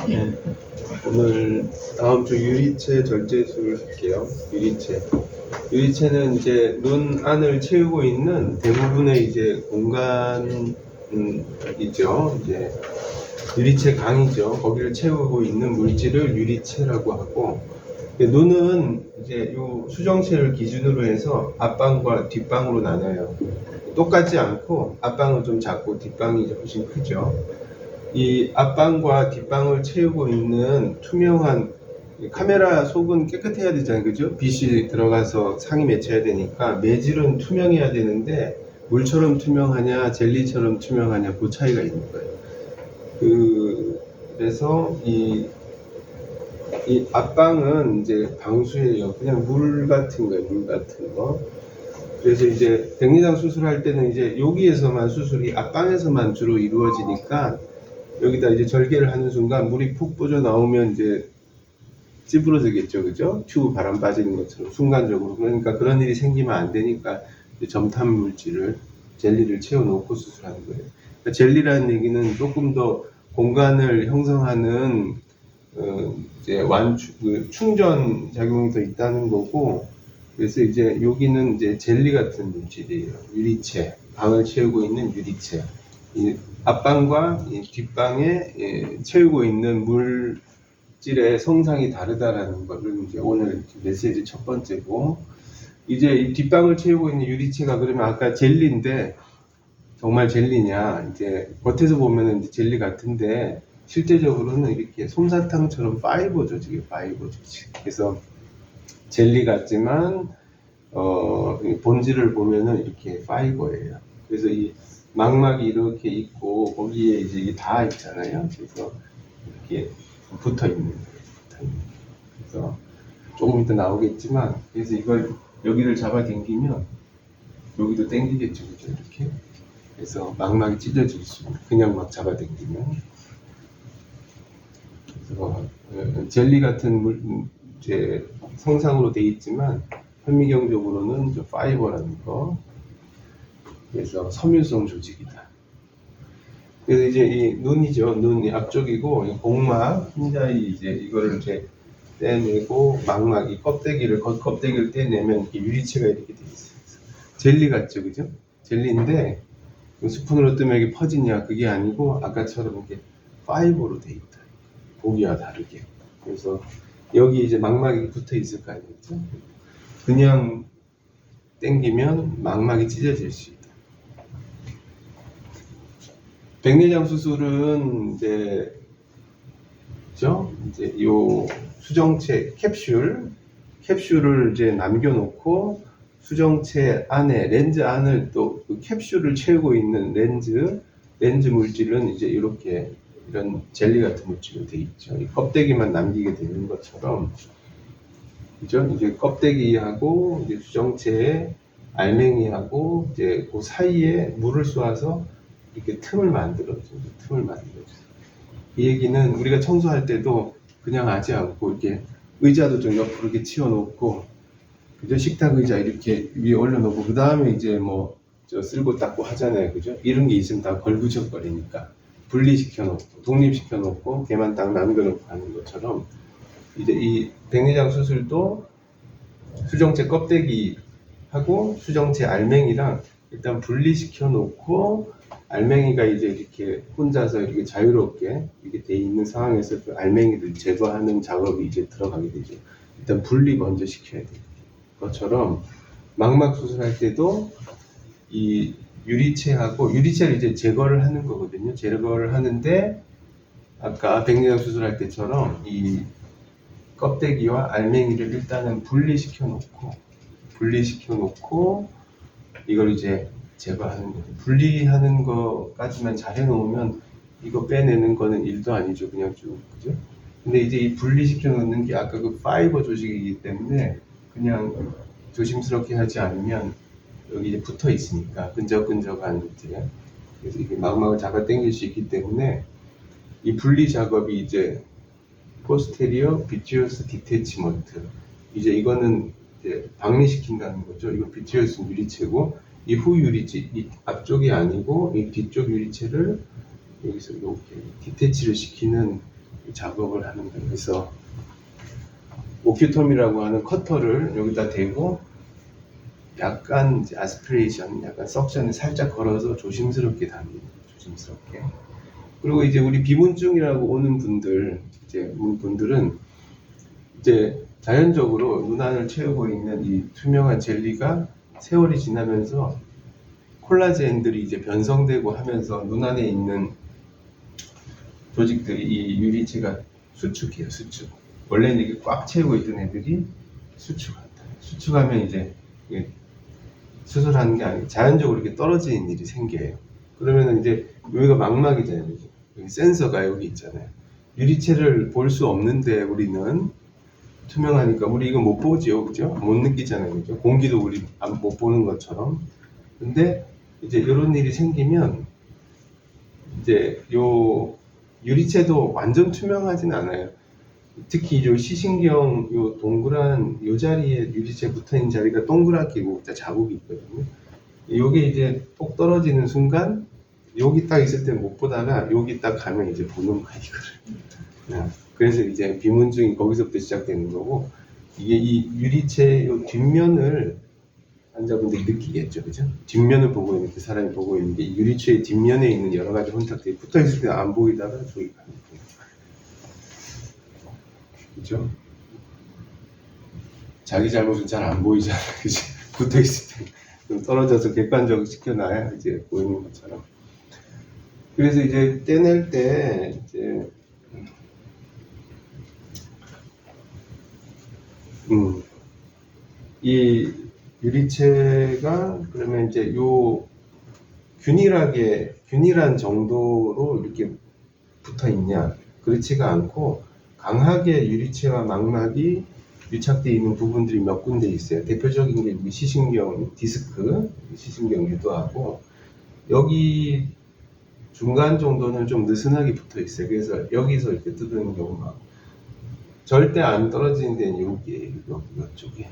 네. 오늘 다음 주 유리체 절제술 할게요. 유리체는 이제 눈 안을 채우고 있는 대부분의 이제 공간 있죠. 이제 유리체 강이죠. 거기를 채우고 있는 물질을 유리체라고 하고, 눈은 이제 요 수정체를 기준으로 해서 앞방과 뒷방으로 나눠요. 똑같지 않고 앞방은 좀 작고 뒷방이 훨씬 크죠. 이 앞방과 뒷방을 채우고 있는 투명한, 카메라 속은 깨끗해야 되잖아요, 그죠? 빛이 들어가서 상이 맺혀야 되니까 매질은 투명해야 되는데 물처럼 투명하냐 젤리처럼 투명하냐 그 차이가 있는 거예요. 그래서 이 앞방은 이제 방수예요. 그냥 물 같은 거예요, 물 같은 거. 그래서 이제 백내장 수술할 때는 이제 여기에서만 수술이 앞방에서만 주로 이루어지니까 여기다 이제 절개를 하는 순간 물이 푹 빠져 나오면 이제 찌부러지겠죠, 그죠? 튜브 바람 빠지는 것처럼 순간적으로. 그러니까 그런 일이 생기면 안 되니까 점탄 물질을, 젤리를 채워놓고 수술하는 거예요. 그러니까 젤리라는 얘기는 조금 더 공간을 형성하는 이제 충전 작용이 더 있다는 거고, 그래서 이제 여기는 이제 젤리 같은 물질이에요. 유리체, 방을 채우고 있는 유리체. 이 앞방과 뒷방에 채우고 있는 물질의 성상이 다르다라는 것을 이제 오늘 메시지 첫 번째고, 이제 이 뒷방을 채우고 있는 유리체가 그러면 아까 젤리인데 정말 젤리냐, 이제 겉에서 보면은 젤리 같은데 실제적으로는 이렇게 솜사탕처럼 파이버 조직이에요. 파이버 조직. 그래서 젤리 같지만 본질을 보면은 이렇게 파이버예요. 그래서 이 망막이 이렇게 있고 거기에 이제 이게 다 있잖아요. 그래서 이렇게 붙어 있는 거예요. 그래서 조금 이따 나오겠지만, 그래서 이걸 여기를 잡아 당기면 여기도 당기겠죠, 그죠? 이렇게. 그래서 망막이 찢어질 수 있는, 그냥 막 잡아 당기면. 그래서 젤리 같은 이제 성상으로 돼 있지만 현미경적으로는 파이버라는 거. 그래서 섬유성 조직이다. 그래서 이제 이 눈이죠. 눈이 앞쪽이고, 이 복막, 흰자위 이제 이거를 이제 떼내고, 망막, 이 껍데기를, 겉껍데기를 떼내면 이렇게 유리체가 이렇게 돼 있어요. 젤리 같죠, 그죠? 젤리인데, 스푼으로 뜨면 이게 퍼지냐? 그게 아니고, 아까처럼 이렇게 파이버로 돼 있다. 보기와 다르게. 그래서 여기 이제 망막이 붙어 있을 거 아니겠죠? 그냥 당기면 망막이 찢어질 수 있다. 백내장 수술은 이제 요 수정체 캡슐을 이제 남겨놓고 수정체 안에 렌즈 안을 또 그 캡슐을 채우고 있는 렌즈 물질은 이제 이렇게 이런 젤리 같은 물질로 돼 있죠. 이 껍데기만 남기게 되는 것처럼, 그죠? 이제 껍데기하고 이제 수정체의 알맹이하고 이제 그 사이에 물을 쏘아서 이렇게 틈을 만들어줘요. 이 얘기는 우리가 청소할 때도 그냥 하지 않고 이렇게 의자도 좀 옆으로 이렇게 치워놓고, 그죠? 식탁 의자 이렇게 위에 올려놓고 그 다음에 이제 뭐 쓸고 닦고 하잖아요, 그죠? 이런 게 있으면 다 걸부적거리니까 분리시켜놓고 독립시켜놓고 걔만 딱 남겨놓고 하는 것처럼, 이제 이 백내장 수술도 수정체 껍데기하고 수정체 알맹이랑 일단 분리시켜 놓고, 알맹이가 이제 이렇게 혼자서 이렇게 자유롭게 이렇게 돼 있는 상황에서 그 알맹이를 제거하는 작업이 이제 들어가게 되죠. 일단 분리 먼저 시켜야 돼요. 것처럼 망막 수술할 때도 이 유리체를 이제 제거를 하는 거거든요. 제거를 하는데 아까 백내장 수술할 때처럼 이 껍데기와 알맹이를 일단은 분리시켜 놓고 이걸 이제 제거하는 거예요. 분리하는 거까지만 잘 해놓으면 이거 빼내는 거는 일도 아니죠. 그냥 쭉, 그죠? 근데 이제 이 분리시켜 놓는 게 아까 그 파이버 조직이기 때문에 그냥 조심스럽게 하지 않으면 여기 이제 붙어 있으니까 끈적끈적한 이제, 그래서 이게 망막을 잡아 당길 수 있기 때문에 이 분리 작업이 이제 포스테리어 비트리어스 디태치먼트, 이제 이거는 이제 박리시킨다는 거죠. 이거 비트리어스 유리체고 이 후 유리체, 이 앞쪽이 아니고 이 뒤쪽 유리체를 여기서 이렇게 디태치를 시키는 작업을 하는 거예요. 그래서 오큐톰이라고 하는 커터를 여기다 대고 약간 이제 아스피레이션, 약간 석션을 살짝 걸어서 조심스럽게 다닙니다. 조심스럽게. 그리고 이제 우리 비문증이라고 오는 분들은 이제 자연적으로 눈안을 채우고 있는 이 투명한 젤리가 세월이 지나면서 콜라겐들이 이제 변성되고 하면서 눈안에 있는 조직들이 이 유리체가 수축해요, 수축. 원래는 이게 꽉 채우고 있던 애들이 수축한다. 수축하면 이제 수술하는 게 아니고 자연적으로 이렇게 떨어지는 일이 생겨요. 그러면은 이제 여기가 망막이잖아요. 여기 센서가 여기 있잖아요. 유리체를 볼 수 없는데 우리는 투명하니까 우리 이거 못 보죠, 그죠? 못 느끼잖아요, 그죠? 공기도 우리 못 보는 것처럼. 근데 이제 이런 일이 생기면 이제 요 유리체도 완전 투명하진 않아요. 특히 요 시신경 요 동그란 요 자리에 유리체 붙어 있는 자리가 동그랗게 자국이 있거든요. 요게 이제 똑 떨어지는 순간 여기 딱 있을 때 못 보다가 여기 딱 가면 이제 보는 거야 이거를. 그래서 이제 비문증이 거기서부터 시작되는 거고, 이게 이 유리체 요 뒷면을 환자분들이 느끼겠죠, 그죠? 뒷면을 보고 있는 그 사람이 보고 있는 게 유리체의 뒷면에 있는 여러 가지 혼탁들이 붙어 있을 때 안 보이다가 저기 가는 거예요. 그죠? 자기 잘못은 잘 안 보이잖아, 그지? 붙어 있을 때 좀 떨어져서 객관적 시켜놔야 이제 보이는 것처럼. 그래서 이제 떼낼 때 이제 이 유리체가 그러면 이제 요 균일한 정도로 이렇게 붙어 있냐, 그렇지가 않고 강하게 유리체와 망막이 유착되어 있는 부분들이 몇 군데 있어요. 대표적인 게 시신경 디스크, 시신경 유도하고 여기 중간 정도는 좀 느슨하게 붙어 있어요. 그래서 여기서 이렇게 뜯는 경우가 많고, 절대 안 떨어지는 데는 여기에, 이쪽에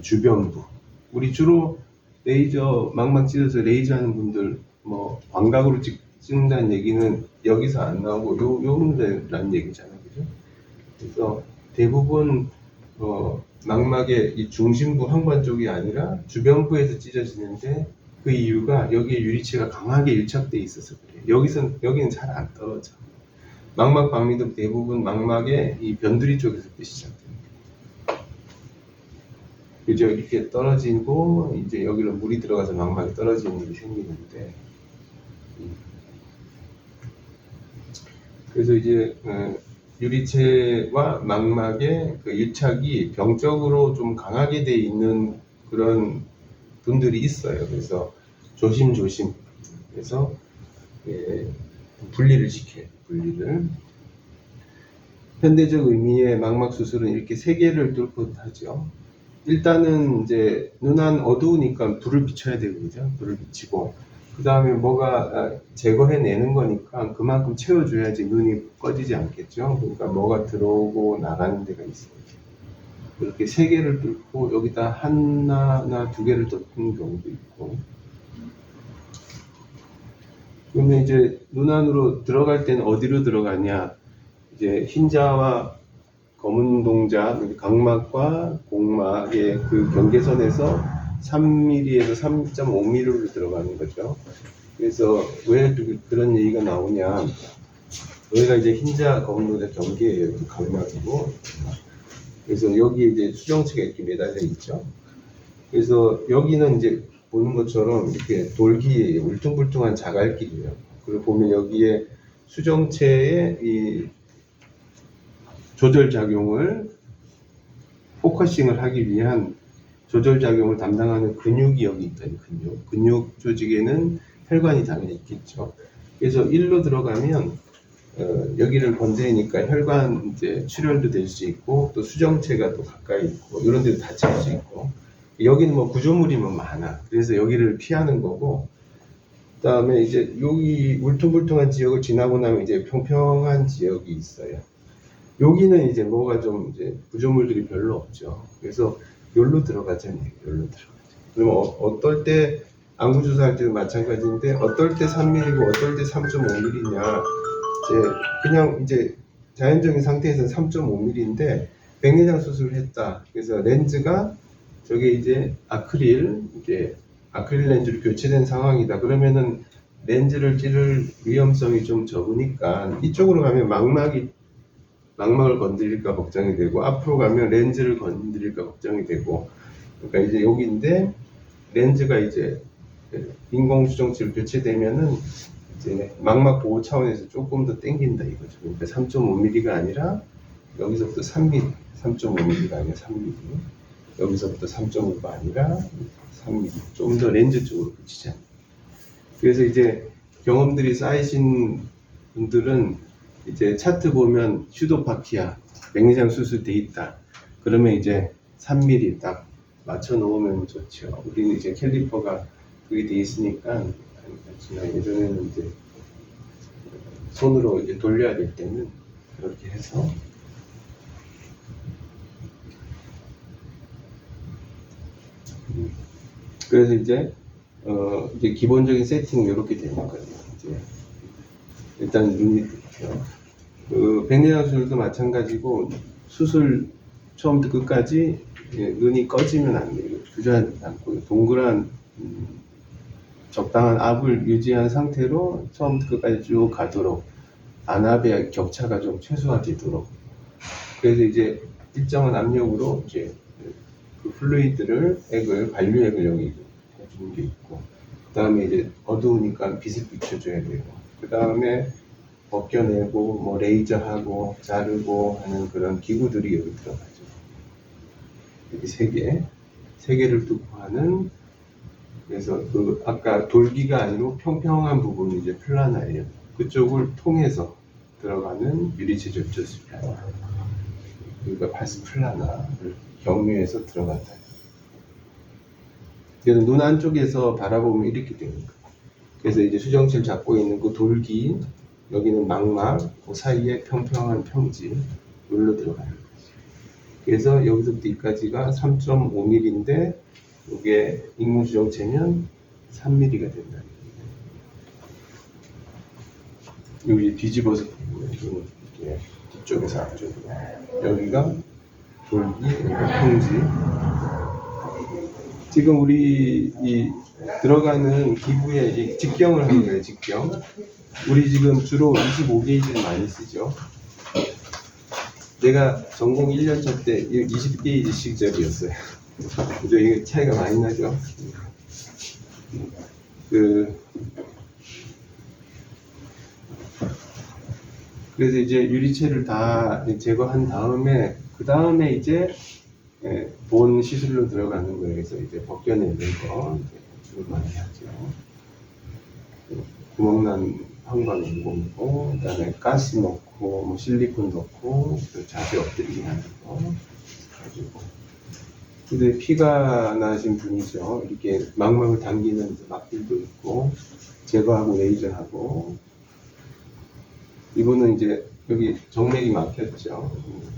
주변부. 우리 주로 레이저 망막 찢어서 레이저 하는 분들 뭐 광각으로 찍는다는 얘기는 여기서 안 나오고 요런 데라는 얘기잖아요, 그죠? 그래서 대부분 망막의 이 중심부 황관 쪽이 아니라 주변부에서 찢어지는데, 그 이유가 여기에 유리체가 강하게 유착돼 있어서 그래요. 여기는 잘 안 떨어져. 망막 박리도 대부분 망막의 이 변두리 쪽에서부터 시작됩니다. 그죠? 이렇게 떨어지고 이제 여기로 물이 들어가서 망막이 떨어지는 일이 생기는데, 그래서 이제 유리체와 망막의 그 유착이 병적으로 좀 강하게 돼 있는 그런 분들이 있어요. 그래서 조심조심 해서 분리를 시켜요. 분리를. 현대적 의미의 망막 수술은 이렇게 세 개를 뚫고 하죠. 일단은 이제 눈안 어두우니까 불을 비춰야 되고, 그죠? 불을 비치고, 그 다음에 뭐가 제거해내는 거니까 그만큼 채워줘야지 눈이 꺼지지 않겠죠. 그러니까 뭐가 들어오고 나가는 데가 있어요. 이렇게 세 개를 뚫고 여기다 하나나 두 개를 더 뚫는 경우도 있고. 그러면 이제 눈 안으로 들어갈 때는 어디로 들어가냐? 이제 흰자와 검은 동자, 각막과 공막의 그 경계선에서 3mm에서 3.5mm로 들어가는 거죠. 그래서 왜 그런 얘기가 나오냐? 여기가 이제 흰자, 검은 동자 경계예요. 각막이고. 그래서 여기에 이제 수정체가 이렇게 매달려 있죠. 그래서 여기는 이제 보는 것처럼 이렇게 돌기에 울퉁불퉁한 자갈길이에요. 그리고 보면 여기에 수정체의 이 조절작용을, 포커싱을 하기 위한 조절작용을 담당하는 근육이 여기 있다. 근육 조직에는 혈관이 당연히 있겠죠. 그래서 일로 들어가면 여기를 건드리니까 혈관 이제 출혈도 될 수 있고, 또 수정체가 또 가까이 있고, 이런 데도 다칠 수 있고, 여기는 뭐 구조물이면 많아. 그래서 여기를 피하는 거고, 그 다음에 이제 여기 울퉁불퉁한 지역을 지나고 나면 이제 평평한 지역이 있어요. 여기는 이제 뭐가 좀 이제 구조물들이 별로 없죠. 그래서 여기로 들어가자니, 여기로 들어가자. 그러면 어떨 때 안구 주사할 때도 마찬가지인데 어떨 때 3mm고 어떨 때 3.5mm냐. 그냥 이제 자연적인 상태에서는 3.5mm인데 백내장 수술을 했다. 그래서 렌즈가 저게 이제 아크릴 렌즈로 교체된 상황이다. 그러면은 렌즈를 찌를 위험성이 좀 적으니까 이쪽으로 가면 망막을 건드릴까 걱정이 되고, 앞으로 가면 렌즈를 건드릴까 걱정이 되고, 그러니까 이제 여기인데 렌즈가 이제 인공수정체로 교체되면은 이제 망막 보호 차원에서 조금 더 땡긴다 이거죠. 그러니까 3.5mm가 아니라 여기서부터 3mm, 3.5mm가 아니라 3mm, 여기서부터 3.5가 아니라 3mm, 좀 더 렌즈 쪽으로 붙이자. 그래서 이제 경험들이 쌓이신 분들은 이제 차트 보면 슈도파키아, 백내장 수술 돼 있다. 그러면 이제 3mm 딱 맞춰 놓으면 좋죠. 우리는 이제 캘리퍼가 그게 돼 있으니까, 예전에는 이제 손으로 이제 돌려야 될 때는 그렇게 해서 그래서 이제 기본적인 세팅은 이렇게 되는 거예요. 이제 일단 눈이 백내장 수술도 마찬가지고 수술 처음부터 끝까지 눈이 꺼지면 안 돼요. 주저하지 않고 동그란 적당한 압을 유지한 상태로 처음부터 끝까지 쭉 가도록, 안압의 격차가 좀 최소화되도록. 그래서 이제 일정한 압력으로 이제 그 플루이드를 관류액을 여기 해주는 게 있고, 그 다음에 이제 어두우니까 빛을 비춰줘야 되고, 그 다음에 벗겨내고 뭐 레이저하고 자르고 하는 그런 기구들이 여기 들어가죠. 여기 세 개를 뚫고 하는. 그래서 그 아까 돌기가 아니고 평평한 부분이 이제 플라나예요. 그쪽을 통해서 들어가는 유리체 접촉 플라나. 그러니까 파스 플라나를 경유해서 들어간다. 그래서 눈 안쪽에서 바라보면 이렇게 됩니다. 그래서 이제 수정체를 잡고 있는 그 돌기, 여기는 망막, 그 사이에 평평한 평지, 여기로 들어가는 거죠. 그래서 여기서부터 여기까지가 3.5mm인데 이게 인공수정체면 3mm가 된다. 여기 뒤집어서 보면 이렇게 뒤쪽에서 앞쪽으로, 여기가 돌기, 여기가 평지. 지금 우리 이 들어가는 기부에 이 직경을 하는 거예요. 직경. 우리 지금 주로 25게이지를 많이 쓰죠. 내가 전공 1년차 때 20게이지 시절이었어요. 그죠? 이게 차이가 많이 나죠. 그래서 이제 유리체를 다 제거한 다음에, 그 다음에 이제 본 시술로 들어가는 거예요. 그래서 이제 벗겨내는 거 주로 많이 하죠. 구멍난 황관 인공고, 그 다음에 가스 넣고, 뭐 실리콘 넣고, 자세 엎드리기 하는 거 가지고. 근데 피가 나신 분이죠. 이렇게 망막을 당기는 막들도 있고, 제거하고 레이저하고. 이분은 이제 여기 정맥이 막혔죠.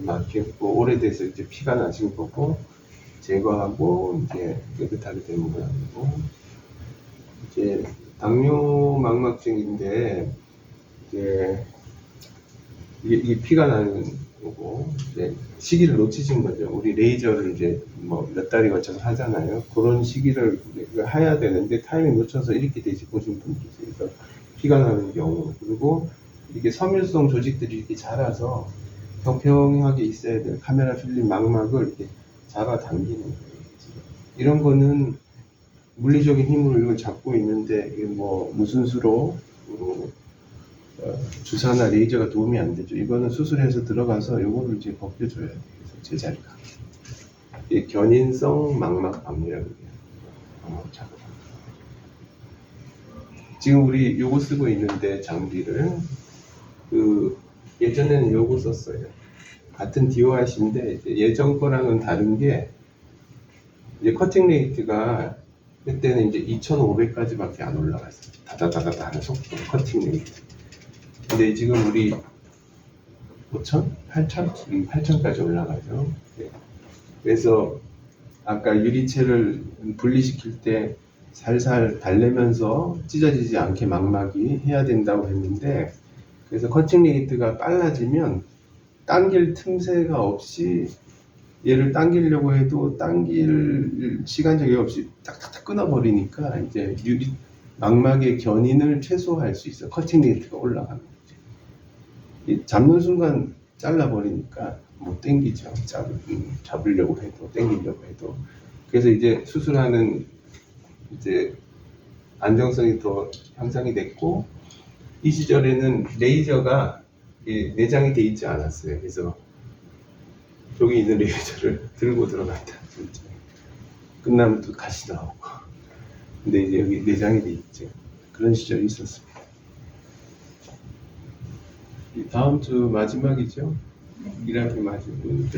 막혔고 오래돼서 이제 피가 나신 거고, 제거하고 이제 깨끗하게 된 모양이고. 이제 당뇨 망막증인데 이제 이게 피가 나는 거고, 이제 시기를 놓치신 거죠. 우리 레이저를 이제 뭐 몇 달이 거쳐서 하잖아요. 그런 시기를 해야 되는데 타이밍 놓쳐서 이렇게 되신 분이 계세요. 그래서 피가 나는 경우, 그리고 이게 섬유성 조직들이 이렇게 자라서 평평하게 있어야 될 카메라 필름 망막을 이렇게 잡아당기는 거예요. 이런 거는 물리적인 힘으로 이걸 잡고 있는데, 이게 뭐 무슨 수로 주사나 레이저가 도움이 안 되죠. 이거는 수술해서 들어가서 요거를 이제 벗겨줘야 돼요. 그래서 제자리가. 이게 견인성 망막 박리라고 해요. 망막 작업. 지금 우리 요거 쓰고 있는데 장비를 예전에는 요거 썼어요. 같은 DORC인데 예전 거랑은 다른 게, 이제 커팅 레이트가 그때는 이제 2,500까지밖에 안 올라갔어요. 다다다다다 하는 속도, 커팅 레이트. 근데 지금 우리 5,000? 8,000? 8,000까지 올라가죠. 네. 그래서 아까 유리체를 분리시킬 때 살살 달래면서 찢어지지 않게 망막이 해야 된다고 했는데, 그래서 커팅 레이트가 빨라지면 당길 틈새가 없이 얘를 당기려고 해도 당길 시간 제약 없이 딱딱딱 끊어버리니까 이제 망막의 견인을 최소화할 수 있어. 커팅 레이트가 올라가는 거지. 잡는 순간 잘라버리니까 못 당기죠. 잡으려고 해도 당기려고 해도. 그래서 이제 수술하는 이제 안정성이 더 향상이 됐고, 이 시절에는 레이저가 내장이 돼 있지 않았어요. 그래서 저기 있는 레이저를 들고 들어갔다. 진짜. 끝나면 또 다시 나오고. 근데 이제 여기 내장이 돼 있죠. 그런 시절이 있었습니다. 다음 주 마지막이죠. 1학기 마지막.